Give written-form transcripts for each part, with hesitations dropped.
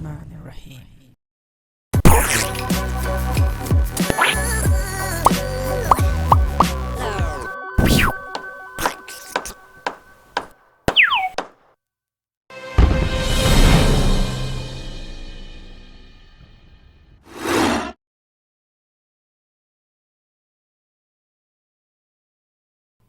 Bismillahirrahmanirrahim.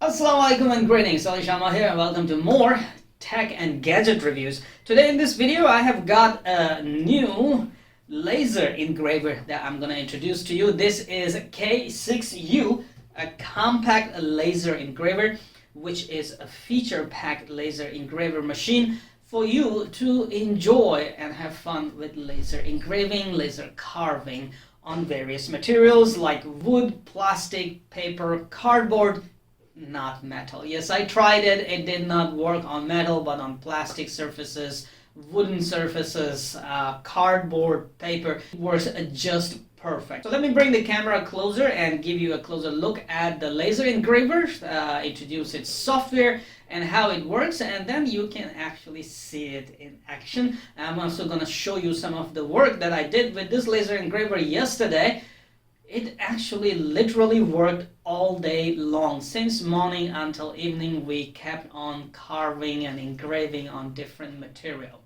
Assalamualaikum and greetings, alishanmao here and welcome to more tech and gadget reviews. Today in this video I have got a new laser engraver that I'm gonna introduce to you. This is KU6, a compact laser engraver, which is a feature-packed laser engraver machine for you to enjoy and have fun with laser engraving, laser carving on various materials like wood, plastic, paper, cardboard, not metal. Yes, I tried it. It did not work on metal, but on plastic surfaces, wooden surfaces, cardboard, paper, it works just perfect. So let me bring the camera closer and give you a closer look at the laser engraver, introduce its software and how it works, and then you can actually see it in action. I'm also going to show you some of the work that I did with this laser engraver yesterday. It actually literally worked all day long. Since morning until evening, we kept on carving and engraving on different material.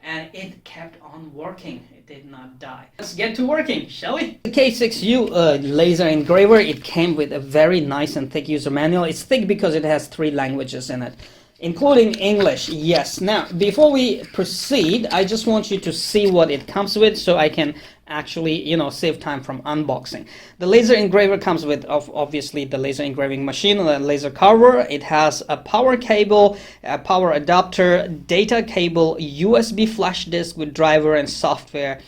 And it kept on working. It did not die. Let's get to working, shall we? The KU6 laser engraver, it came with a very nice and thick user manual. It's thick because it has 3 languages in it, including English. Yes. Now, before we proceed, I just want you to see what it comes with so I can actually, save time from unboxing. The laser engraver comes with, obviously, the laser engraving machine, the laser carver. It has a power cable, a power adapter, data cable, USB flash disk with driver and software,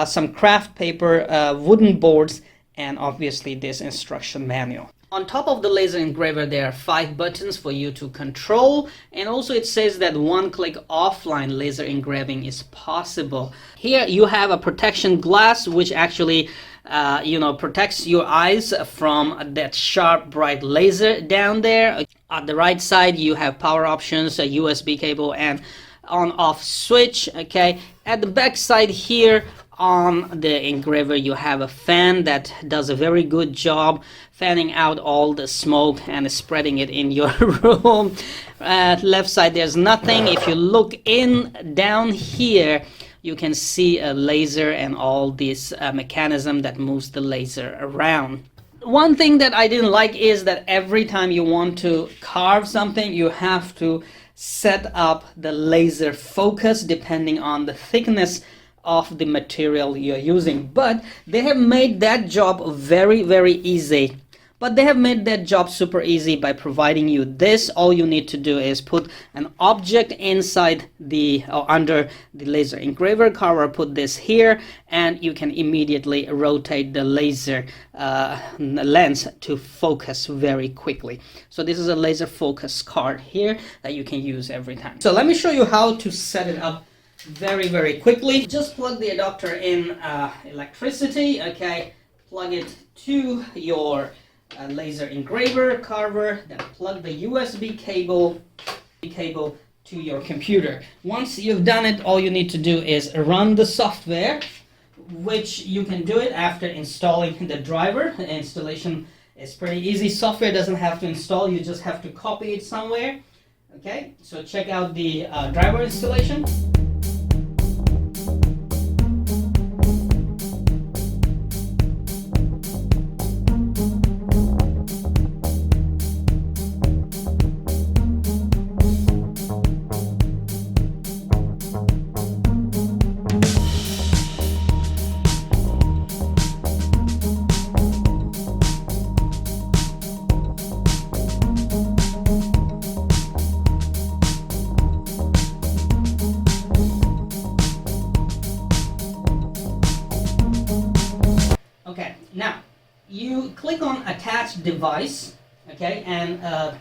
some craft paper, wooden boards, and obviously this instruction manual. On top of the laser engraver, there are 5 buttons for you to control, and also it says that one-click offline laser engraving is possible. Here you have a protection glass which actually protects your eyes from that sharp bright laser down there. On the right side you have power options, a USB cable and on-off switch. Okay, at the back side here on the engraver you have a fan that does a very good job fanning out all the smoke and spreading it in your room. Left side there's nothing. If you look in down here you can see a laser and all this mechanism that moves the laser around. One thing that I didn't like is that every time you want to carve something you have to set up the laser focus depending on the thickness of the material you're using, but they have made that job very easy. But they have made that job super easy by providing you this. All you need to do is put an object inside the or under the laser engraver carver, put this here, and you can immediately rotate the laser lens to focus very quickly. So this is a laser focus card here that you can use every time. So let me show you how to set it up very quickly. Just plug the adapter in electricity. Okay, plug it to your laser engraver carver, then plug the USB cable to your computer. Once you've done it, all you need to do is run the software, which you can do it after installing the driver. The installation is pretty easy. Software doesn't have to install, you just have to copy it somewhere. Okay, so check out the driver installation. Okay, now you click on attach device, okay, and a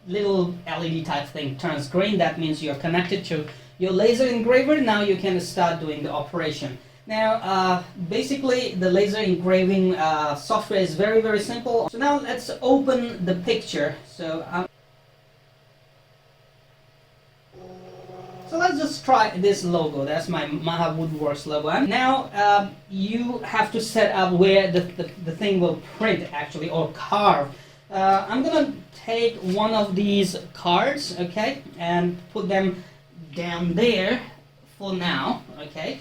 little LED type thing turns green. That means you're connected to your laser engraver. Now you can start doing the operation. Now basically the laser engraving software is very simple. So now let's open the picture. So let's just let's try this logo. That's my Maha Woodworks logo. And now you have to set up where the thing will print actually, or carve. I'm gonna take one of these cards, okay, and put them down there for now, okay.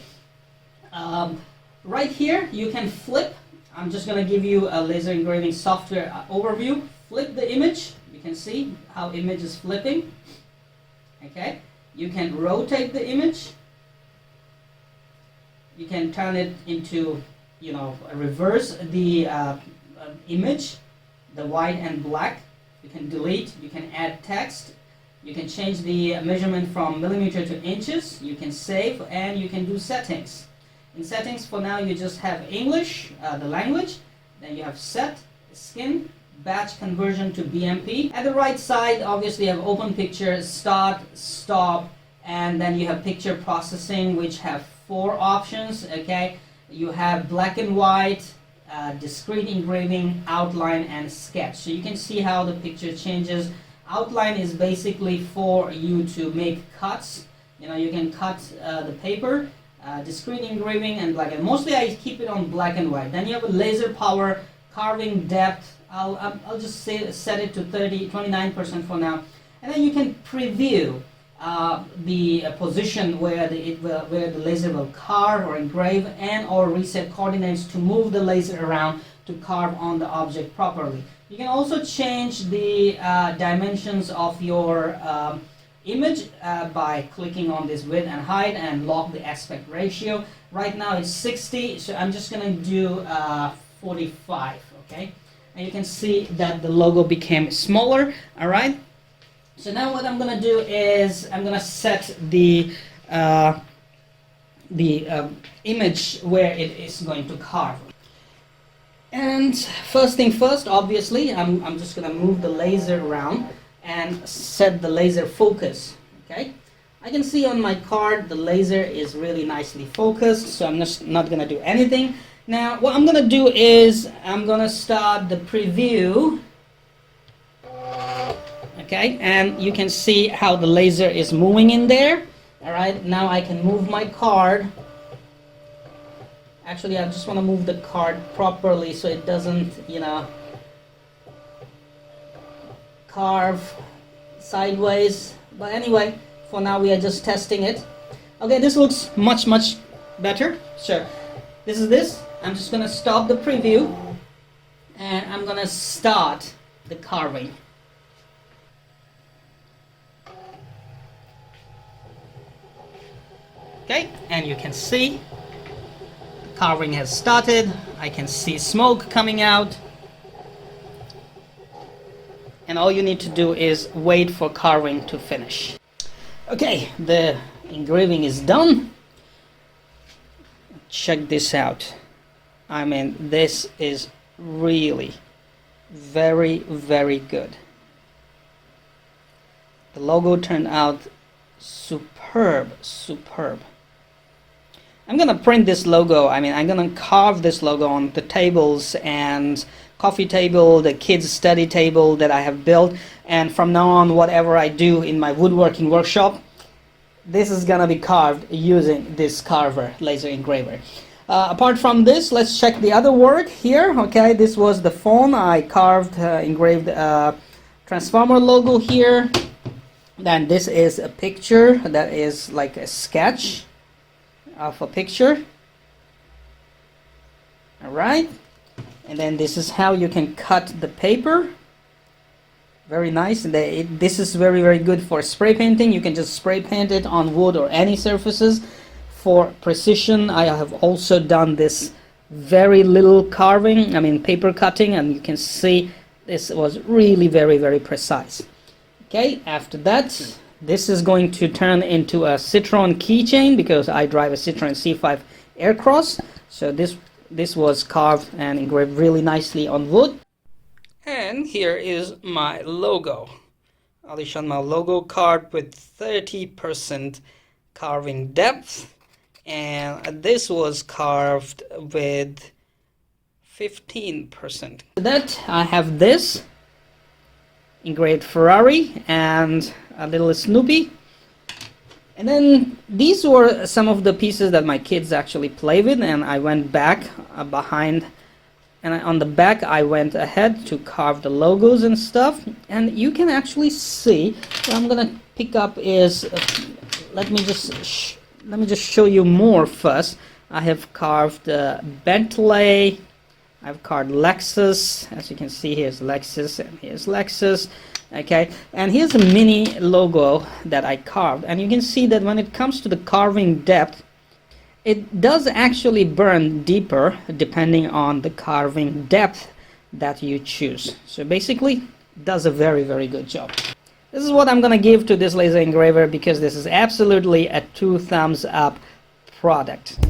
Right here you can flip. I'm just gonna give you a laser engraving software overview. Flip the image. You can see how image is flipping, okay. You can rotate the image. You can turn it into, you know, reverse the image, the white and black. You can delete, you can add text, you can change the measurement from millimeter to inches, you can save, and you can do settings. In settings for now you just have English, the language, then you have set, skin, batch conversion to BMP. At the right side obviously you have open picture, start, stop, and then you have picture processing, which have 4 options, okay. You have black and white, discrete engraving, outline, and sketch. So you can see how the picture changes. Outline is basically for you to make cuts. You know, you can cut the paper. Discrete engraving and black and mostly I keep it on black and white. Then you have a laser power, carving depth. I'll just set it to 29% for now, and then you can preview the position where the laser will carve or engrave, and or reset coordinates to move the laser around to carve on the object properly. You can also change the dimensions of your image by clicking on this width and height and lock the aspect ratio. Right now it's 60, so I'm just going to do 45, okay? And you can see that the logo became smaller, all right? So now what I'm going to do is I'm going to set the image where it is going to carve. And first thing first, obviously, I'm just going to move the laser around and set the laser focus, okay? I can see on my card the laser is really nicely focused, so I'm just not going to do anything. Now what I'm going to do is I'm going to start the preview, okay, and you can see how the laser is moving in there. All right, now I can move my card. Actually, I just want to move the card properly so it doesn't, you know, carve sideways. But anyway, for now we are just testing it. Okay, this looks much better. So this. I'm just going to stop the preview and I'm going to start the carving. Okay, and you can see the carving has started. I can see smoke coming out. And all you need to do is wait for carving to finish. Okay, the engraving is done. Check this out. I mean, this is really very good. The logo turned out superb. I'm gonna print this logo. I mean, I'm gonna carve this logo on the tables and coffee table, the kids study table that I have built, and from now on whatever I do in my woodworking workshop, this is gonna be carved using this carver laser engraver. Apart from this, let's check the other work here. Okay, this was the phone. I carved, engraved transformer logo here. Then this is a picture that is like a sketch of a picture. All right, and then this is how you can cut the paper. Very nice. This is very good for spray painting. You can just spray paint it on wood or any surfaces. For precision, I have also done this very little carving, I mean paper cutting, and you can see this was really very precise. Okay, after that, this is going to turn into a Citroen keychain because I drive a Citroen C5 Aircross. So this was carved and engraved really nicely on wood. And here is my logo, alishanmao logo card with 30% carving depth. And this was carved with 15%. That I have this engraved Ferrari and a little Snoopy, And then these were some of the pieces that my kids actually play with, and I went back behind, and on the back I went ahead to carve the logos and stuff. And you can actually see what I'm gonna pick up is let me just show you more first. I have carved Bentley, I've carved Lexus. As you can see, here's Lexus and here's Lexus. Okay, and here's a mini logo that I carved, and you can see that when it comes to the carving depth, it does actually burn deeper depending on the carving depth that you choose. So basically, it does a very, very good job. This is what I'm gonna give to this laser engraver, because this is absolutely a 2 thumbs up product.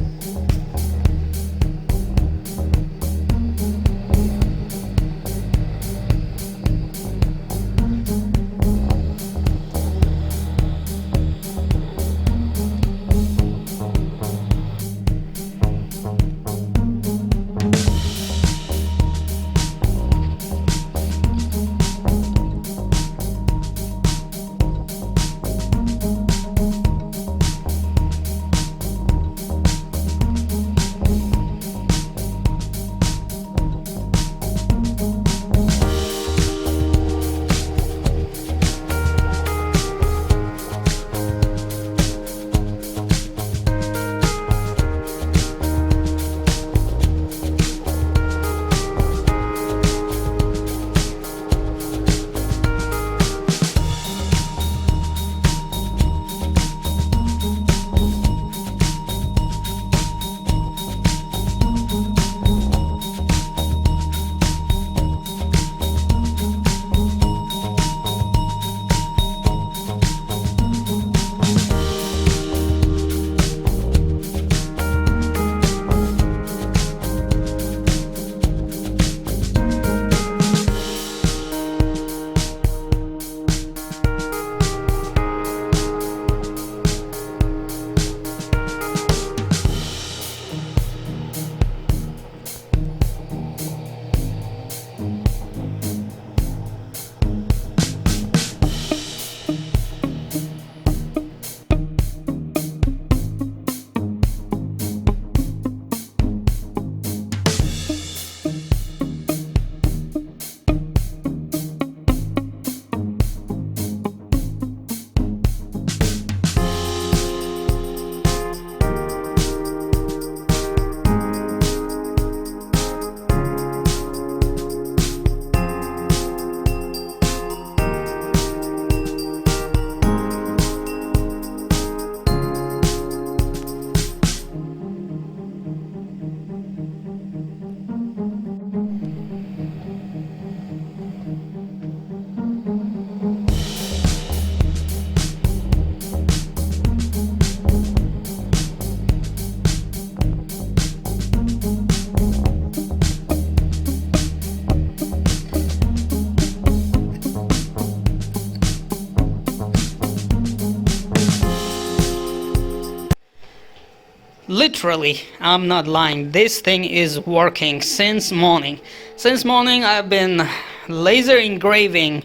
Literally, I'm not lying, this thing is working since morning. Since morning I've been laser engraving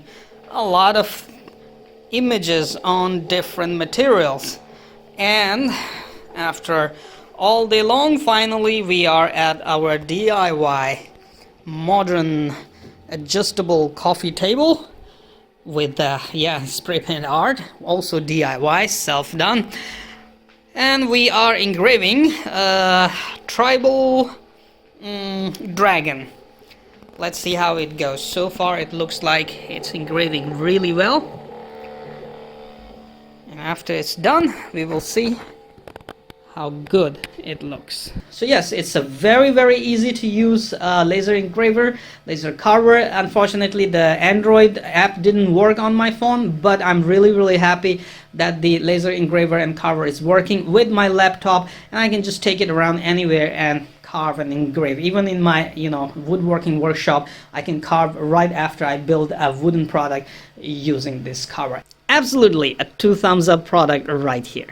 a lot of images on different materials, and after all day long, finally we are at our DIY modern adjustable coffee table with spray paint art, also DIY, self-done. And we are engraving a tribal dragon. Let's see how it goes. So far it looks like it's engraving really well. And after it's done, we will see how good it looks. So yes, it's a very, very easy to use laser engraver, laser carver. Unfortunately, the Android app didn't work on my phone, but I'm really, really happy that the laser engraver and carver is working with my laptop, and I can just take it around anywhere and carve and engrave. Even in my woodworking workshop, I can carve right after I build a wooden product using this carver. Absolutely a 2 thumbs up product right here.